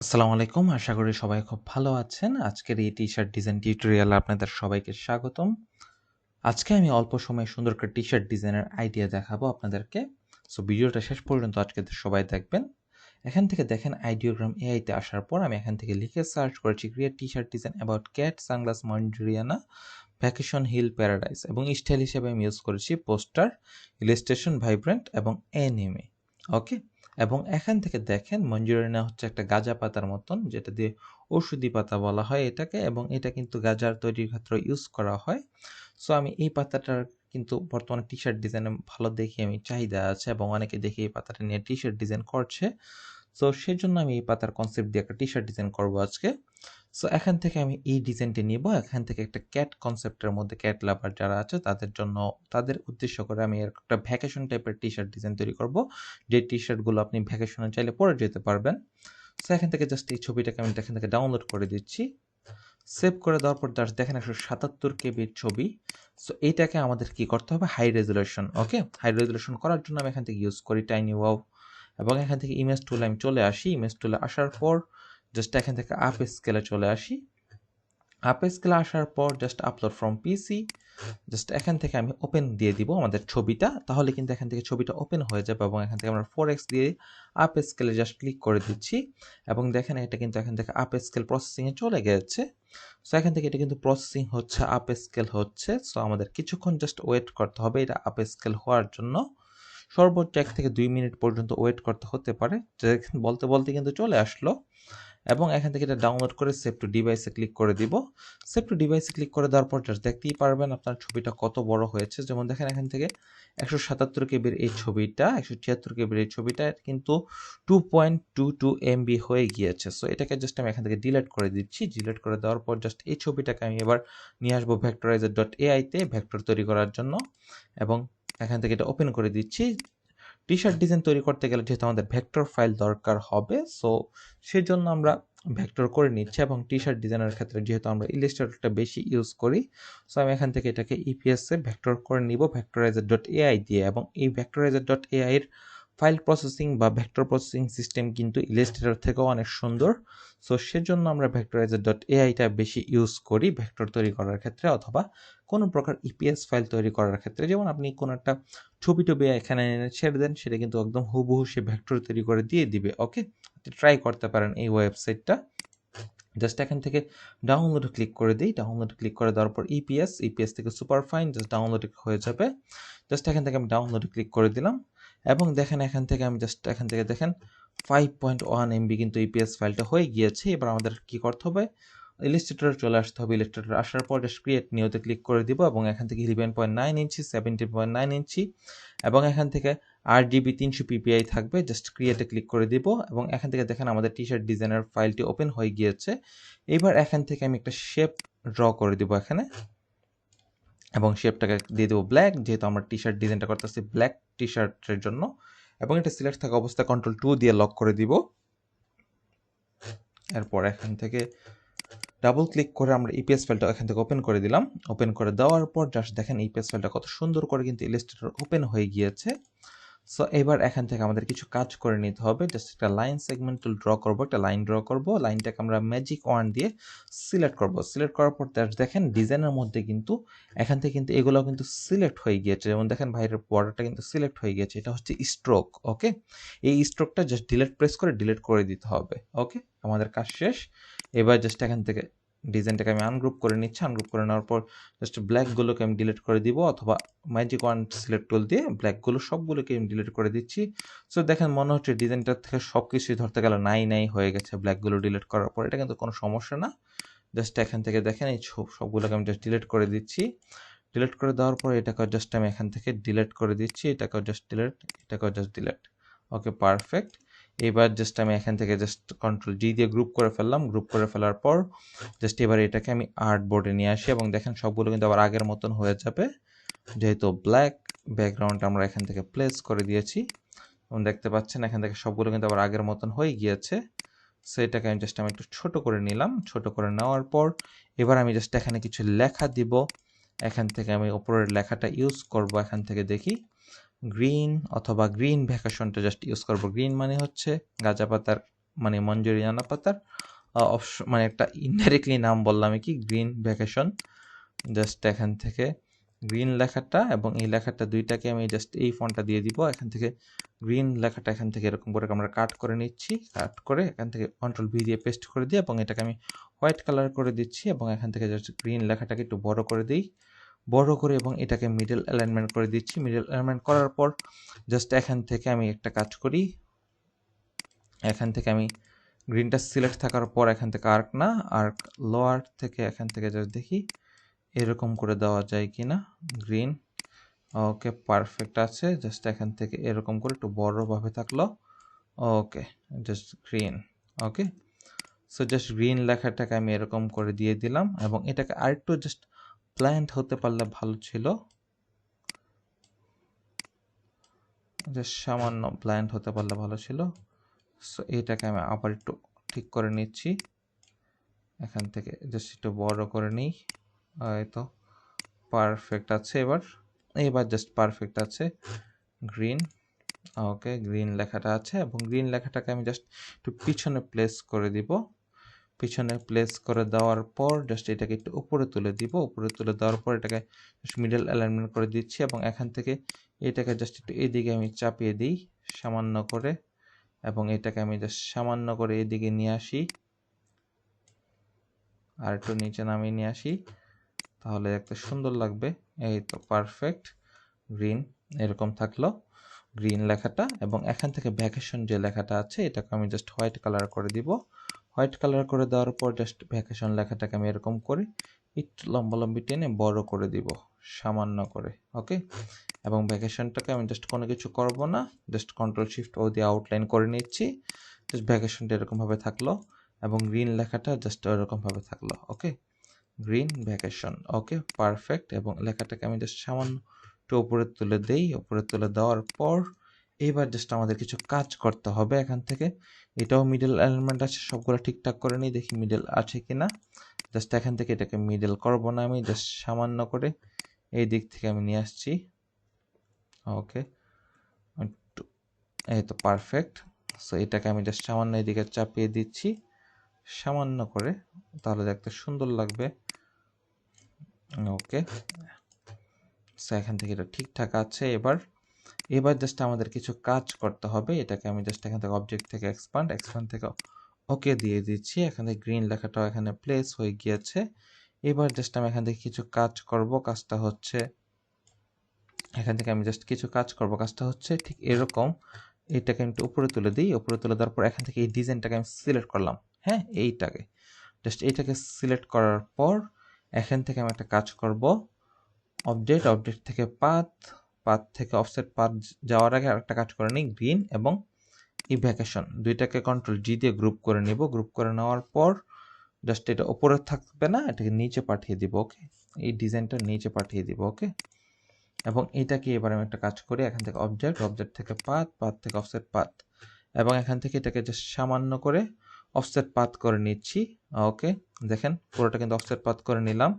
আসসালামু আলাইকুম। আশা করি সবাই খুব ভালো আছেন। আজকের এই টি-শার্ট ডিজাইন টিউটোরিয়ালে আপনাদের সবাইকে স্বাগতম। আজকে আমি অল্প সময়ে সুন্দর করে টি-শার্ট ডিজাইনের আইডিয়া দেখাবো আপনাদেরকে। সো ভিডিওটা শেষ পর্যন্ত আজকে সবাই দেখবেন। এখান থেকে দেখেন আইডিওগ্রাম এআই তে আসার পর আমি এখান থেকে লিখে সার্চ করেছি create T-shirt design about cat, sunglass, মঞ্জুরিয়ানা, ভ্যাকেশন হিল, প্যারাডাইস এবং স্টাইল হিসেবে আমি ইউজ করেছি পোস্টার, ইলাস্ট্রেশন, ভাইব্রেন্ট এবং অ্যানিমে। ওকে, এবং এখান থেকে দেখেন মঞ্জুরিয়ানা হচ্ছে একটা গাঁজা পাতার মতন, যেটা দিয়ে ঔষধি পাতা বলা হয় এটাকে, এবং এটা কিন্তু গাঁজার তৈরির ক্ষেত্রে ইউজ করা হয়। সো আমি এই পাতাটার কিন্তু বর্তমানে টি শার্ট ডিজাইনে ভালো দেখি আমি চাহিদা আছে এবং অনেকে দেখি এই পাতাটা নিয়ে টি শার্ট ডিজাইন করছে। সো সেজন্য আমি এই পাতার কনসেপ্ট দিয়ে একটা টি শার্ট ডিজাইন করবো আজকে। সো এখান থেকে আমি এই ডিজাইনটি নিব, এখান থেকে একটা ক্যাট কনসেপ্টের মধ্যে ক্যাট লাভার যারা আছে তাদের জন্য, তাদের উদ্দেশ্য করে আমি একটা ভ্যাকেশন টাইপের টি শার্ট ডিজাইন তৈরি করব, যে টি শার্টগুলো আপনি ভ্যাকেশনে চাইলে পরে যেতে পারবেন। সো এখান থেকে জাস্ট এই ছবিটাকে আমি এখান থেকে ডাউনলোড করে দিচ্ছি। সেভ করে দেওয়ার পর জাস্ট দেখেন 177 কেবির ছবি। সো এইটাকে আমাদের কি করতে হবে, হাই রেজুলেশন। ওকে, হাই রেজুলেশন করার জন্য আমি এখান থেকে ইউজ করি টাইনি ওয়াও, এবং এখান থেকে ইমেজ টুলে আমি চলে আসি। ইমেজ টুলে আসার পর জাস্ট এখান থেকে আপ স্কেলে চলে আসি। আপ স্কেলে আসার পর just upload from PC, just এখান থেকে আমি ওপেন দিয়ে দিব আমাদের ছবিটা, তাহলে কিন্তু এখান থেকে ছবিটা ওপেন হয়ে যাবে। এবং এখান থেকে আমরা 4x দিয়ে আপ স্কেলে জাস্ট ক্লিক করে দিচ্ছি, এবং দেখেন এটা কিন্তু এখান থেকে আপ স্কেল প্রসেসিংয়ে চলে গেছে। সো এখান থেকে এটা কিন্তু প্রসেসিং হচ্ছে, আপ স্কেল হচ্ছে। সো আমাদের কিছুক্ষণ জাস্ট ওয়েট করতে হবে এটা আপ স্কেল হওয়ার জন্য। সর্বোচ্চ 1 থেকে 2 মিনিট পর্যন্ত ওয়েট করতে হতে পারে। বলতে বলতে কিন্তু চলে আসলো, এবং এখান থেকে এটা ডাউনলোড করে সেভ টু ডিভাইসে ক্লিক করে দিব। সেভ টু ডিভাইসে ক্লিক করে দেওয়ার পর জাস্ট দেখতেই পারবেন আপনার ছবিটা কত বড় হয়েছে। যেমন দেখেন এখান থেকে 177 কেবির এই ছবিটা, 176 কেবির এই ছবিটা কিন্তু 2.22 MB হয়ে গিয়েছে। সো এটাকে জাস্ট আমি এখান থেকে ডিলিট করে দিচ্ছি। ডিলিট করে দেওয়ার পর জাস্ট এই ছবিটাকে আমি এবার নিয়ে আসবো ভেক্টরাইজার ডট এআই তে ভেক্টর তৈরি করার জন্য, এবং এখান থেকে এটা ওপেন করে দিচ্ছি। টি শার্ট ডিজাইন তৈরি করতে গেলে যেহেতু আমাদের ভেক্টর ফাইল দরকার হবে, সো সেজন্য আমরা ভেক্টর করে নিচ্ছি। এবং টি শার্ট ডিজাইনের ক্ষেত্রে যেহেতু আমরা ইলাস্ট্রেটরটা বেশি ইউজ করি, সো আমি এখান থেকে এটাকে ইপিএসে ভেক্টর করে নিব ভেক্টরাইজার ডট এআই দিয়ে। এবং এই ভেক্টরাইজার ডট এআই এর ফাইল প্রসেসিং বা ভেক্টর প্রসেসিং সিস্টেম কিন্তু ইলাস্ট্রেটর থেকেও অনেক সুন্দর। সো সেজন্য আমরা ভেক্টরাইজার ডট এআইটা বেশি ইউজ করি ভেক্টর তৈরি করার ক্ষেত্রে, অথবা কোনো প্রকার ইপিএস ফাইল তৈরি করার ক্ষেত্রে। যেমন আপনি কোনো একটা ছবি টবি এখানে এনে ছেড়ে দেন, সেটা কিন্তু একদম হুবহু সে ভেক্টর তৈরি করে দিয়ে দিবে। ওকে, ট্রাই করতে পারেন এই ওয়েবসাইটটা। জাস্ট এখান থেকে ডাউনলোড ক্লিক করে দিই। ডাউনলোড ক্লিক করে দেওয়ার পর ইপিএস থেকে সুপার ফাইন জাস্ট ডাউনলোড হয়ে যাবে। জাস্ট এখান থেকে আমি ডাউনলোড ক্লিক করে দিলাম, এবং দেখেন এখান থেকে আমি জাস্ট এখান থেকে দেখেন 5.1 MB কিন্তু ইপিএস ফাইলটা হয়ে গিয়েছে। এবার আমাদের কি করতে হবে, ইলাস্ট্রেটরে চলে আসতে হবে। ইলাস্ট্রেটর আসার পর জাস্ট ক্রিয়েট নিউতে ক্লিক করে দিব, এবং এখান থেকে 11.9 ইঞ্চি, 17.9 ইঞ্চি, এবং এখান থেকে RGB 300 PPI থাকবে। জাস্ট ক্রিয়েটে ক্লিক করে দিব, এবং এখান থেকে দেখেন আমাদের টি শার্ট ডিজাইনের ফাইলটি ওপেন হয়ে গিয়েছে। এবার এখান থেকে আমি একটা শেপ ড্র করে দিব এখানে, এবং শেপটাকে দিয়ে দেবো ব্ল্যাক, যেহেতু আমরা টি শার্ট ডিজাইনটা করতেছি ব্ল্যাক টি শার্টের জন্য। এবং এটা সিলেক্ট থাকা অবস্থায় Ctrl+2 দিয়ে লক করে দিব। এরপর এখান থেকে ডাবল ক্লিক করে আমরা ইপিএস ফাইলটা এখান থেকে ওপেন করে দিলাম। ওপেন করে দেওয়ার পর জাস্ট দেখেন ইপিএস ফাইলটা কত সুন্দর করে কিন্তু ইলাস্ট্রেটর ওপেন হয়ে গিয়েছে। সো এবার এখান থেকে আমাদের কিছু কাজ করে নিতে হবে। জাস্ট একটা লাইন সেগমেন্ট টুল ড্র করব, একটা লাইন ড্র করব। লাইনটাকে আমরা ম্যাজিক ওয়ান দিয়ে সিলেক্ট করব। সিলেক্ট করার পর দেখেন ডিজাইনের মধ্যে কিন্তু এখান থেকে কিন্তু এগুলো কিন্তু সিলেক্ট হয়ে গিয়েছে। যেমন দেখেন বাইরের বর্ডারটা কিন্তু সিলেক্ট হয়ে গিয়েছে। এটা হচ্ছে স্ট্রোক। ওকে, এই স্ট্রোকটা জাস্ট ডিলিট প্রেস করে ডিলিট করে দিতে হবে। ওকে, আমাদের কাজ শেষ। এবার জাস্ট এখান থেকে ডিজাইনটাকে আমি আনগ্রুপ করে নিচ্ছি। আনগ্রুপ করে নেওয়ার পর জাস্ট ব্ল্যাকগুলোকে আমি ডিলিট করে দিব, অথবা ম্যাজিক ওয়ান সিলেক্ট টুল দিয়ে ব্ল্যাকগুলো সবগুলোকে আমি ডিলিট করে দিচ্ছি। সো দেখেন মনে হচ্ছে ডিজাইনটার থেকে সব কিছুই ধরতে গেলে নাই নাই হয়ে গেছে ব্ল্যাকগুলো ডিলিট করার পর। এটা কিন্তু কোনো সমস্যা না। জাস্ট এখান থেকে দেখেন এই সবগুলোকে আমি জাস্ট ডিলিট করে দিচ্ছি। ডিলিট করে দেওয়ার পর এটাকে জাস্ট আমি এখান থেকে ডিলিট করে দিচ্ছি। এটাকেও জাস্ট ডিলিট, এটাকেও জাস্ট ডিলিট। ওকে, পারফেক্ট। এবার জাস্ট আমি এখান থেকে জাস্ট Ctrl+G দিয়ে গ্রুপ করে ফেললাম। গ্রুপ করে ফেলার পর জাস্ট এবার এটাকে আমি আর্ট বোর্ডে নিয়ে আসি, এবং দেখেন সবগুলো কিন্তু আবার আগের মতন হয়ে যাবে, যেহেতু ব্ল্যাক ব্যাকগ্রাউন্ড আমরা এখান থেকে প্লেস করে দিয়েছি। এবং দেখতে পাচ্ছেন এখান থেকে সবগুলো কিন্তু আবার আগের মতন হয়ে গিয়েছে। সো এটাকে আমি জাস্ট একটু ছোট করে নিলাম। ছোট করে নেওয়ার পর এবার আমি জাস্ট এখানে কিছু লেখা দিব। এখান থেকে আমি উপরের লেখাটা ইউজ করব। এখান থেকে দেখি গ্রিন অথবা গ্রিন ভ্যাকেশনটা জাস্ট ইউজ করব। গ্রিন মানে হচ্ছে গাঁজা পাতার মানে মঞ্জুরিয়ানা পাতার মানে একটা ইনডাইরেক্টলি নাম বললাম কি, গ্রিন ভ্যাকেশন। জাস্ট এখান থেকে গ্রিন লেখাটা এবং এই লেখাটা দুইটাকে আমি জাস্ট এই ফন্টটা দিয়ে দিব। এখান থেকে গ্রিন লেখাটা এখান থেকে এরকম করে আমরা কাট করে নিচ্ছি, কাট করে এখান থেকে কন্ট্রোল ভি দিয়ে পেস্ট করে দিই এবং এটাকে আমি হোয়াইট কালার করে দিচ্ছি এবং এখান থেকে জাস্ট গ্রিন লেখাটাকে একটু বড় করে দিই, বড় করে এবং এটাকে মিডল অ্যালাইনমেন্ট করে দিচ্ছি। মিডল অ্যালাইনমেন্ট করার পর জাস্ট এখান থেকে আমি একটা কাজ করি, এখান থেকে আমি গ্রিনটা সিলেক্ট থাকার পর এখান থেকে আর্ক না, আর্ক লোয়ার থেকে এখান থেকে জাস্ট দেখি এরকম করে দেওয়া যায় কিনা গ্রিন। ওকে, পারফেক্ট আছে। জাস্ট এখান থেকে এরকম করে একটু বড়ভাবে থাকলো। ওকে, জাস্ট গ্রিন। ওকে, সো জাস্ট গ্রিন লেখাটাকে আমি এরকম করে দিয়ে দিলাম এবং এটাকে আরেকটু জাস্ট প্ল্যান্ট হতে পারলে ভালো ছিল, জাস্ট সামান্য প্ল্যান্ট হতে পারলে ভালো ছিল। সো এটাকে আমি আবার একটু ঠিক করে নিচ্ছি, এখান থেকে জাস্ট একটু বড় করে নিই। এই তো পারফেক্ট আছে। এবার জাস্ট পারফেক্ট আছে গ্রিন। ওকে, গ্রিন লেখাটা আছে এবং গ্রিন লেখাটাকে আমি জাস্ট একটু পিছনে প্লেস করে দিব। পিছনে প্লেস করে দেওয়ার পর জাস্ট এটাকে একটু উপরে তুলে দিব। উপরে তুলে দেওয়ার পর এটাকে মিডল অ্যালাইনমেন্ট করে দিচ্ছি এবং এখান থেকে এটাকে জাস্ট একটু এদিকে আমি চাপিয়ে দিই সামান্য করে এবং এটাকে আমি জাস্ট সামান্য করে এদিকে নিয়ে আসি, আর একটু নিচে নামিয়ে নিয়ে আসি, তাহলে একটা সুন্দর লাগবে। এই তো পারফেক্ট গ্রিন এরকম থাকলো গ্রিন লেখাটা। এবং এখান থেকে ভ্যাকেশন যে লেখাটা আছে এটাকে আমি জাস্ট হোয়াইট কালার করে দিব। হোয়াইট কালার করে দেওয়ার পর জাস্ট ভ্যাকেশন লেখাটাকে আমি এরকম করে একটু লম্বালম্বি টেনে বড় করে দিব সামান্য করে। ওকে, এবং ভ্যাকেশনটাকে আমি জাস্ট কোনো কিছু করব না, জাস্ট কন্ট্রোল শিফট ও দিয়ে আউটলাইন করে নিচ্ছি। জাস্ট ভ্যাকেশনটা এরকমভাবে থাকলো এবং গ্রিন লেখাটা জাস্ট এরকমভাবে থাকলো। ওকে, গ্রিন ভ্যাকেশন। ওকে, পারফেক্ট। এবং লেখাটাকে আমি জাস্ট সামান্য একটু উপরে তুলে দেই। উপরে তুলে দেওয়ার পর এবার জাস্ট আমাদের কিছু কাজ করতে হবে এখান থেকে। এটাও মিডল অ্যালাইনমেন্ট আছে, সবগুলো ঠিকঠাক করে নিই, দেখি মিডল আছে কিনা। জাস্ট এখান থেকে এটাকে মিডল করব না, আমি জাস্ট সামান্য করে এই দিক থেকে আমি নিয়ে আসছি। ওকে, এই তো পারফেক্ট। সো এটাকে আমি জাস্ট সামান্য এদিকে চাপিয়ে দিচ্ছি সামান্য করে, তাহলে দেখতে সুন্দর লাগবে। ওকে, সো এখান থেকে এটা ঠিকঠাক আছে। এবার জাস্ট আমাদের কিছু কাজ করতে হবে। এটাকে আমি জাস্ট এখান থেকে অবজেক্ট থেকে এক্সপান্ড থেকে ওকে দিয়ে দিচ্ছি। এখানে গ্রিন লেখাটাও এখানে প্লেস হয়ে গিয়েছে। এবার জাস্ট আমি এখান থেকে কিছু কাজ করব। কাজটা হচ্ছে এখান থেকে আমি জাস্ট কিছু কাজ করব। কাজটা হচ্ছে ঠিক এরকম, এটাকে আমি একটু উপরে তুলে দিই। উপরে তুলে দেওয়ার পর এখান থেকে এই ডিজাইনটাকে আমি সিলেক্ট করলাম। হ্যাঁ, এইটাকে জাস্ট এইটাকে সিলেক্ট করার পর এখান থেকে আমি একটা কাজ করব। অবজেক্ট থেকে পাথ থেকে অফসেট পাথ যাওয়ার আগে আরেকটা কাজ করে নিই, গ্রিন এবং এই ভ্যাকেশন দুইটাকে কন্ট্রোল জি দিয়ে গ্রুপ করে নিব। গ্রুপ করে নেওয়ার পর জাস্ট এটা উপরে থাকবে না, এটাকে নিচে পাঠিয়ে দিব। ওকে, এই ডিজাইনটা নিচে পাঠিয়ে দিব। ওকে, এবং এটাকে এবার আমি একটা কাজ করি, এখান থেকে অবজেক্ট থেকে পাথ থেকে অফসেট পাথ এবং এখান থেকে এটাকে জাস্ট সামান্য করে অফসেট পাথ করে নিচ্ছি। ওকে, দেখেন পুরোটা কিন্তু অফসেট পাথ করে নিলাম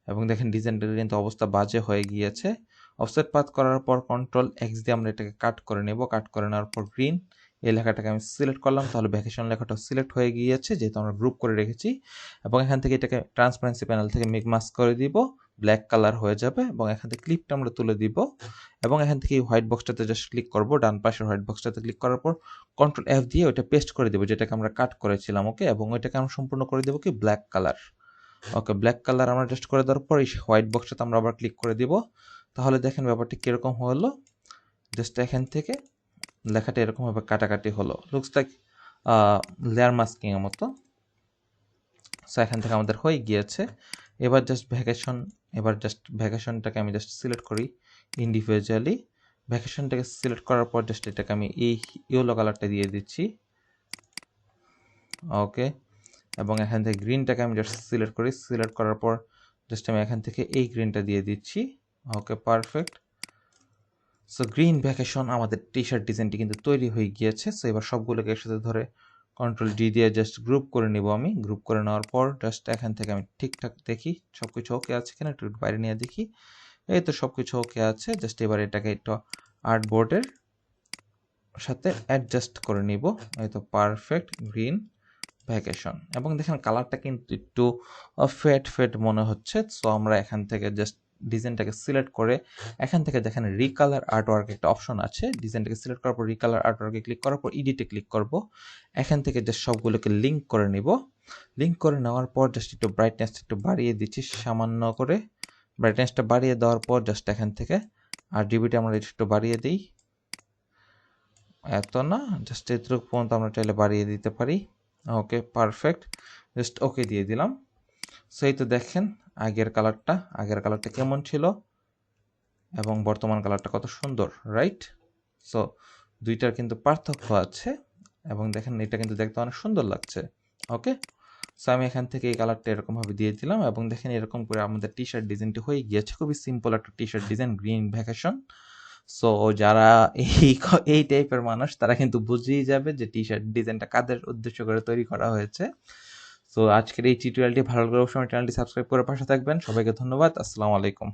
এবং দেখেন ডিজাইনটার কিন্তু অবস্থা বাজে হয়ে গিয়েছে। অফসেট পাথ করার পর কন্ট্রোল এক্স দিয়ে আমরা এটাকে কাট করে নেব। কাট করে নেওয়ার পর গ্রিন এই লেখাটাকে আমি সিলেক্ট করলাম, তাহলে ভ্যাকেশন লেখাটা সিলেক্ট হয়ে গিয়েছে যেহেতু আমরা গ্রুপ করে রেখেছি। এবং এখান থেকে এটাকে ট্রান্সপারেন্সি প্যানেল থেকে মেক মাস্ক করে দিব, ব্ল্যাক কালার হয়ে যাবে এবং এখান থেকে ক্লিপটা আমরা তুলে দিব এবং এখান থেকে এই হোয়াইট বক্সটাতে জাস্ট ক্লিক করব। ডান পাশের হোয়াইট বক্সটাতে ক্লিক করার পর কন্ট্রোল এফ দিয়ে ওইটা পেস্ট করে দেবো যেটাকে আমরা কাট করেছিলাম। ওকে, এবং ওইটাকে আমরা সম্পূর্ণ করে দেবো কি ব্ল্যাক কালার। ওকে, ব্ল্যাক কালার আমরা জাস্ট করে দেওয়ার পর এই হোয়াইট বক্সটাতে আমরা আবার ক্লিক করে দিব। তাহলে দেখেন ব্যাপারটি কীরকম হলো। জাস্ট এখান থেকে লেখাটা এরকমভাবে কাটাকাটি হলো, লুকস লাইক লেয়ার মাস্কিং এর মতো। সো এখান থেকে আমাদের হয়ে গিয়েছে। এবার জাস্ট ভ্যাকেশনটাকে আমি জাস্ট সিলেক্ট করি ইন্ডিভিজুয়ালি। ভ্যাকেশনটাকে সিলেক্ট করার পর জাস্ট এটাকে আমি এই ইয়েলো কালারটা দিয়ে দিচ্ছি। ওকে, এবং এখান থেকে গ্রিনটাকে আমি জাস্ট সিলেক্ট করি। সিলেক্ট করার পর জাস্ট আমি এখান থেকে এই গ্রিনটা দিয়ে দিচ্ছি। ওকে, পারফেক্ট। সো গ্রিন ভ্যাকেশন আমাদের টি শার্ট ডিজাইনটি কিন্তু তৈরি হয়ে গিয়েছে। সো এবার সবগুলোকে একসাথে ধরে কন্ট্রোল ডি দিয়ে জাস্ট গ্রুপ করে নিব। আমি গ্রুপ করে নেওয়ার পর জাস্ট এখান থেকে আমি ঠিকঠাক দেখি সব কিছু ওকে আছে কিনা, একটু বাইরে নিয়ে দেখি। এই তো সব কিছু ওকে আছে। জাস্ট এবার এটাকে একটু আর্টবোর্ডের সাথে অ্যাডজাস্ট করে নিব। এই তো পারফেক্ট গ্রিন ভ্যাকেশন। এবং দেখেন কালারটা কিন্তু একটু ফেড ফেড মনে হচ্ছে। সো আমরা এখান থেকে জাস্ট ডিজাইনটাকে সিলেক্ট করে এখান থেকে দেখেন রিকালার আর্টওয়ার্ক একটা অপশন আছে। ডিজাইনটাকে সিলেক্ট করার পর রিকালার আর্টওয়ার্কে ক্লিক করার পর এডিটে ক্লিক করব। এখান থেকে জাস্ট সবগুলোকে লিঙ্ক করে নিব। লিঙ্ক করে নেওয়ার পর জাস্ট একটু ব্রাইটনেসটা একটু বাড়িয়ে দিচ্ছি সামান্য করে। ব্রাইটনেসটা বাড়িয়ে দেওয়ার পর জাস্ট এখান থেকে RGBটা আমরা একটু বাড়িয়ে দিই, এত না, জাস্ট এতটুকু পর্যন্ত আমরা চাইলে বাড়িয়ে দিতে পারি। ওকে পারফেক্ট, জাস্ট ওকে দিয়ে দিলাম। সেই তো দেখেন আগের কালারটা কেমন ছিল এবং বর্তমান কালারটা কত সুন্দর, রাইট? সো দুইটার কিন্তু পার্থক্য আছে এবং দেখেন এটা কিন্তু দেখতে অনেক সুন্দর লাগছে। ওকে, সো আমি এখান থেকে এই কালারটা এরকমভাবে দিয়ে দিলাম এবং দেখেন এরকম করে আমাদের টি শার্ট ডিজাইনটি হয়ে গিয়েছে। খুবই সিম্পল একটা T shirt design, green vacation. So যারা এই টাইপের মানুষ তারা কিন্তু বুঝেই যাবে যে টি শার্ট ডিজাইনটা কাদের উদ্দেশ্য করে তৈরি করা হয়েছে। সো আজকের এই টিউটোরিয়ালটি ভালো লাগলে অবশ্যই চ্যানেলটি সাবস্ক্রাইব করে পাশে থাকবেন। সবাইকে ধন্যবাদ। আসসালামু আলাইকুম।